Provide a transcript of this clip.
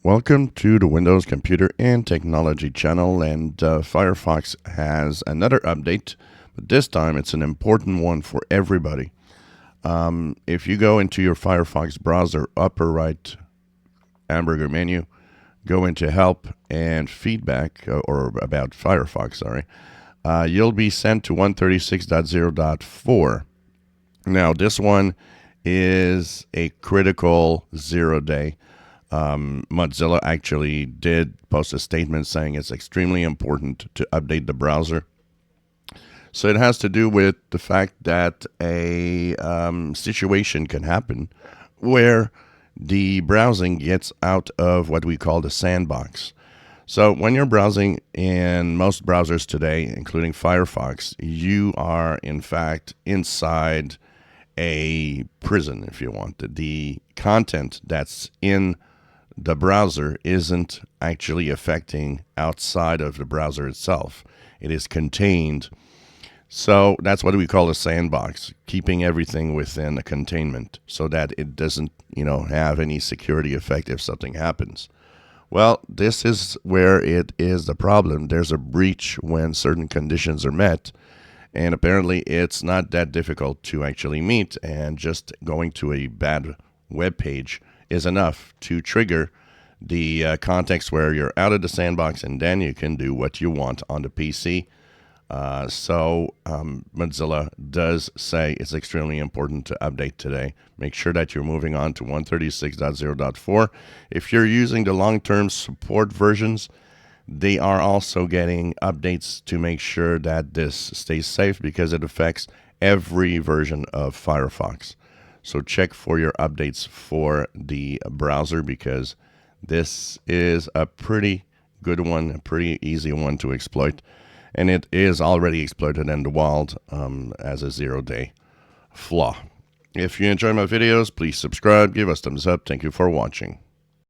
Welcome to the Windows Computer and Technology channel, and Firefox has another update, but this time it's an important one for everybody. If you go into your Firefox browser, upper right hamburger menu, go into Help and Feedback, or About Firefox, sorry, you'll be sent to 136.0.4. Now, this one is a critical 0-day. Mozilla actually did post a statement saying it's extremely important to update the browser. So it has to do with the fact that a situation can happen where the browsing gets out of what we call the sandbox. So when you're browsing in most browsers today, including Firefox, you are in fact inside a prison, if you want. The content that's in the browser isn't actually affecting outside of the browser itself. It is contained. So that's what we call a sandbox, keeping everything within a containment so that it doesn't, have any security effect if something happens. Well, this is where it is the problem. There's a breach when certain conditions are met, and apparently it's not that difficult to actually meet, and just going to a bad web page is enough to trigger the context where you're out of the sandbox, and then you can do what you want on the PC. Mozilla does say it's extremely important to update today. Make sure that you're moving on to 136.0.4. If you're using the long-term support versions, they are also getting updates to make sure that this stays safe, because it affects every version of Firefox. So check for your updates for the browser, because this is a pretty good one, a pretty easy one to exploit. And it is already exploited in the wild as a 0-day flaw. If you enjoy my videos, please subscribe, give us thumbs up. Thank you for watching.